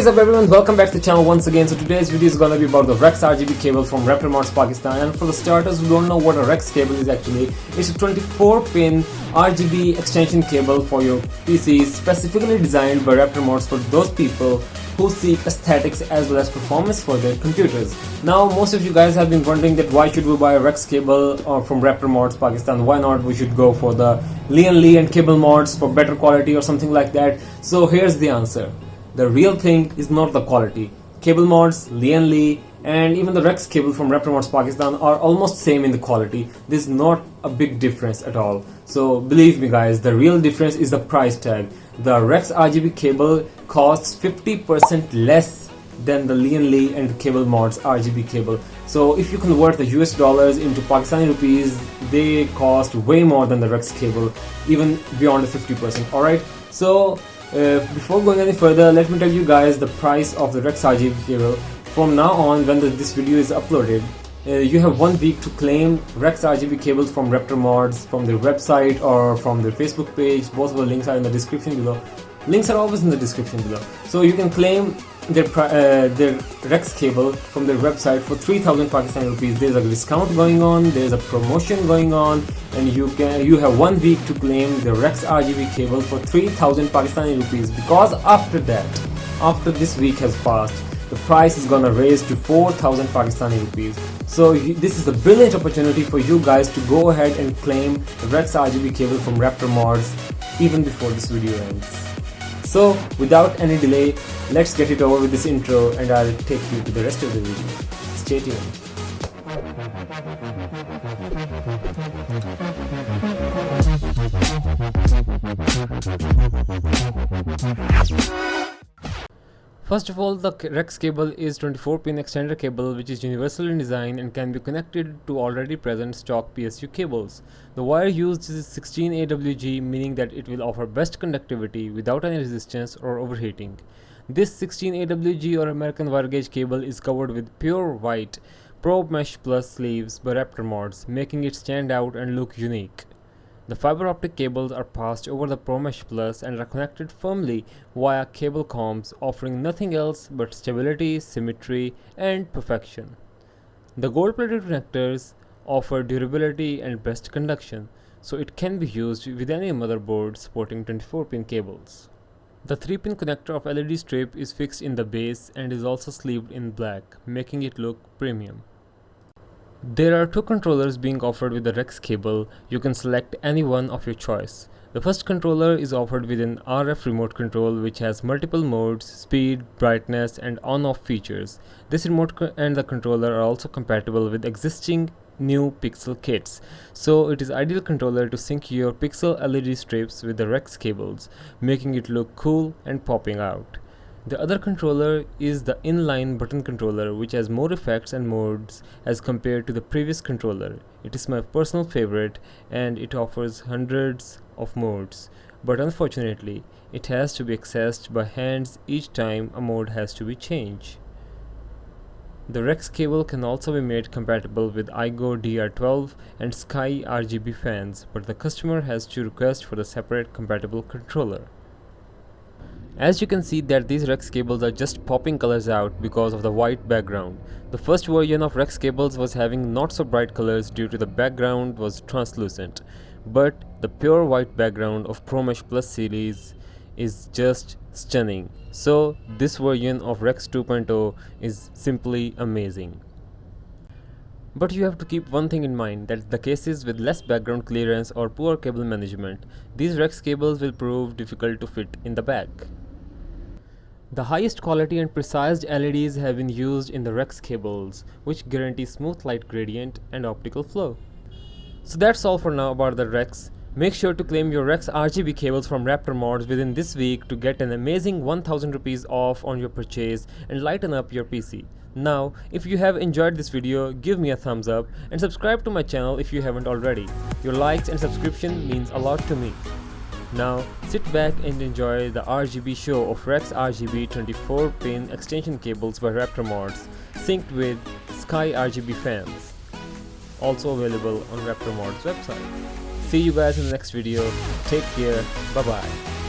What is up everyone, welcome back to the channel once again. So today's video is gonna be about the Rex RGB cable from Raptor Mods Pakistan. And for the starters who don't know what a Rex cable is actually, it's a 24-pin RGB extension cable for your PC, specifically designed by Raptor Mods for those people who seek aesthetics as well as performance for their computers. Now most of you guys have been wondering that why should we buy a Rex cable from Raptor Mods Pakistan, why not we should go for the LianLi and CableMods for better quality or something like that. So here's the answer. The real thing is not the quality. CableMods, LianLi and even the Rex cable from Raptor Mods Pakistan are almost same in the quality. There's not a big difference at all. So believe me guys, the real difference is the price tag. The Rex RGB cable costs 50% less than the LianLi and CableMods RGB cable. So if you convert the US dollars into Pakistani rupees, they cost way more than the Rex cable, even beyond the 50%. Alright, so before going any further, let me tell you guys the price of the Rex RGB cable. From now on, when this video is uploaded, you have 1 week to claim Rex RGB cables from Raptor Mods, from their website or from their Facebook page. Both of the links are in the description below. Links are always in the description below. So you can claim their Rex cable from their website for 3,000 Pakistani rupees. There's a discount going on, there's a promotion going on, and you have 1 week to claim the Rex RGB cable for 3,000 Pakistani rupees. Because after that, after this week has passed, the price is gonna raise to 4,000 Pakistani rupees. So this is a brilliant opportunity for you guys to go ahead and claim the Rex RGB cable from Raptor Mods even before this video ends. So without any delay, let's get it over with this intro and I'll take you to the rest of the video. Stay tuned. First of all, the Rex cable is 24-pin extender cable which is universal in design and can be connected to already present stock PSU cables. The wire used is 16 AWG, meaning that it will offer best conductivity without any resistance or overheating. This 16 AWG or American wire gauge cable is covered with pure white Pro Mesh Plus sleeves by Raptor Mods, making it stand out and look unique. The fiber optic cables are passed over the Pro Mesh Plus and are connected firmly via cable combs, offering nothing else but stability, symmetry, and perfection. The gold-plated connectors offer durability and best conduction, so it can be used with any motherboard supporting 24-pin cables. The 3-pin connector of LED strip is fixed in the base and is also sleeved in black, making it look premium. There are 2 controllers being offered with the Rex cable. You can select any one of your choice. The first controller is offered with an RF remote control which has multiple modes, speed, brightness and on-off features. This remote and the controller are also compatible with existing new Pixel kits, so it is ideal controller to sync your Pixel LED strips with the Rex cables, making it look cool and popping out. The other controller is the inline button controller which has more effects and modes as compared to the previous controller. It is my personal favorite and it offers hundreds of modes, but unfortunately it has to be accessed by hands each time a mode has to be changed. The Rex cable can also be made compatible with iGo DR12 and Sky RGB fans, but the customer has to request for the separate compatible controller. As you can see that these Rex cables are just popping colors out because of the white background. The first version of Rex cables was having not so bright colors due to the background was translucent, but the pure white background of Pro Mesh Plus series is just stunning. So this version of Rex 2.0 is simply amazing. But you have to keep one thing in mind, that the cases with less background clearance or poor cable management, these Rex cables will prove difficult to fit in the bag. The highest quality and precise LEDs have been used in the Rex cables, which guarantee smooth light gradient and optical flow. So that's all for now about the Rex. Make sure to claim your Rex RGB cables from Raptor Mods within this week to get an amazing 1000 rupees off on your purchase and lighten up your PC. Now, if you have enjoyed this video, give me a thumbs up and subscribe to my channel if you haven't already. Your likes and subscription means a lot to me. Now, sit back and enjoy the RGB show of Rex RGB 24-pin extension cables by Raptor Mods, synced with Sky RGB fans. Also available on Raptor Mods website. See you guys in the next video. Take care. Bye bye.